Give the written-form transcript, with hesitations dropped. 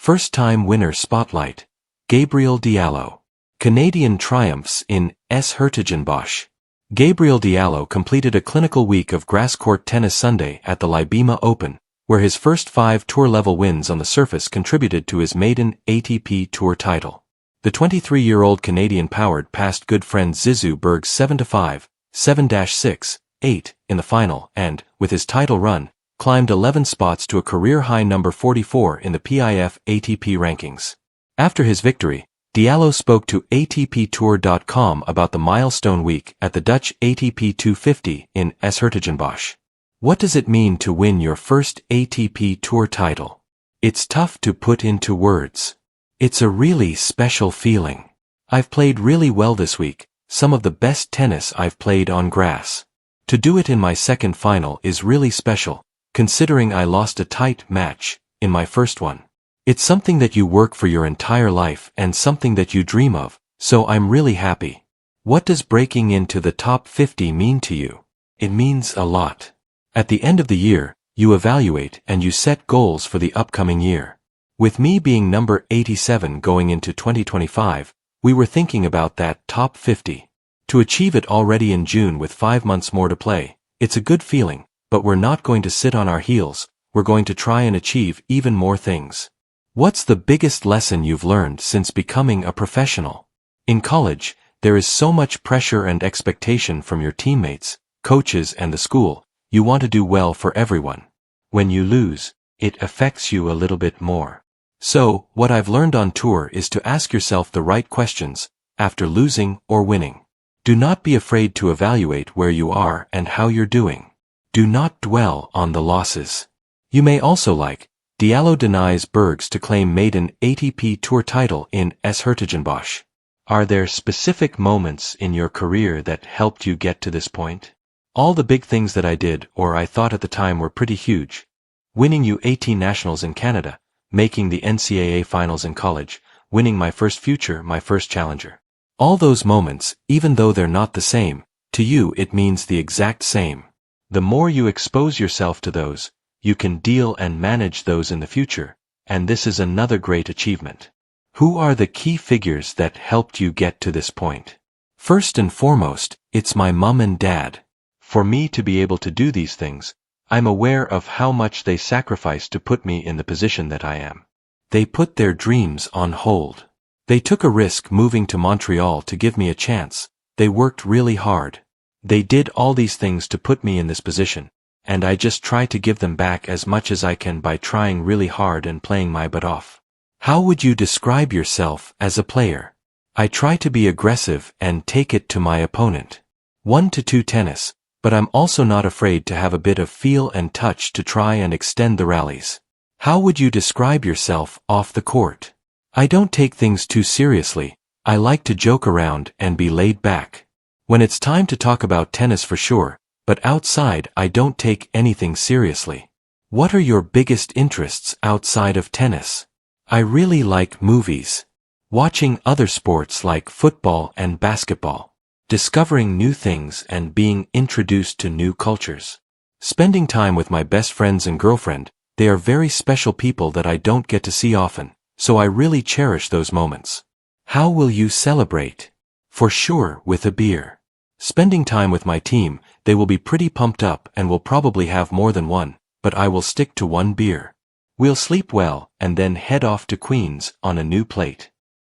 First-time winner spotlight. Gabriel Diallo. Canadian triumphs in s-Hertogenbosch. Gabriel Diallo completed a clinical week of grass-court tennis Sunday at the Libema Open, where his first 5 tour-level wins on the surface contributed to his maiden ATP Tour title. The 23-year-old Canadian powered past good friend Zizou Berg's 7-5, 7-6, 8 in the final and, with his title run, climbed 11 spots to a career-high number 44 in the PIF ATP rankings. After his victory, Diallo spoke to ATPTour.com about the milestone week at the Dutch ATP 250 in s-Hertogenbosch. What does it mean to win your first ATP Tour title? It's tough to put into words. It's a really special feeling. I've played really well this week, some of the best tennis I've played on grass. To do it in my second final is really special, considering I lost a tight match in my first one. It's something that you work for your entire life and something that you dream of, so I'm really happy. What does breaking into the top 50 mean to you? It means a lot. At the end of the year, you evaluate and you set goals for the upcoming year. With me being number 87 going into 2025, we were thinking about that top 50. To achieve it already in June with 5 months more to play, it's a good feeling, but we're not going to sit on our heels, we're going to try and achieve even more things. What's the biggest lesson you've learned since becoming a professional? In college, there is so much pressure and expectation from your teammates, coaches and the school. You want to do well for everyone. When you lose, it affects you a little bit more. So, what I've learned on tour is to ask yourself the right questions, after losing or winning. Do not be afraid to evaluate where you are and how you're doing. Do not dwell on the losses. You may also like, Diallo denies Bergs to claim maiden ATP Tour title in s-Hertogenbosch. Are there specific moments in your career that helped you get to this point? All the big things that I did or I thought at the time were pretty huge. Winning U18 nationals in Canada, making the NCAA finals in college, winning my first future, my first challenger. All those moments, even though they're not the same, to you it means the exact same. The more you expose yourself to those, you can deal and manage those in the future, and this is another great achievement. Who are the key figures that helped you get to this point? First and foremost, it's my mom and dad. For me to be able to do these things, I'm aware of how much they sacrificed to put me in the position that I am. They put their dreams on hold. They took a risk moving to Montreal to give me a chance. They worked really hard. They did all these things to put me in this position, and I just try to give them back as much as I can by trying really hard and playing my butt off. How would you describe yourself as a player? I try to be aggressive and take it to my opponent. 1-2 tennis, but I'm also not afraid to have a bit of feel and touch to try and extend the rallies. How would you describe yourself off the court? I don't take things too seriously, I like to joke around and be laid back. When it's time to talk about tennis for sure, but outside I don't take anything seriously. What are your biggest interests outside of tennis? I really like movies. Watching other sports like football and basketball. Discovering new things and being introduced to new cultures. Spending time with my best friends and girlfriend, they are very special people that I don't get to see often, so I really cherish those moments. How will you celebrate? For sure, with a beer. Spending time with my team, they will be pretty pumped up and will probably have more than one, but I will stick to one beer. We'll sleep well and then head off to Queens on a new plate.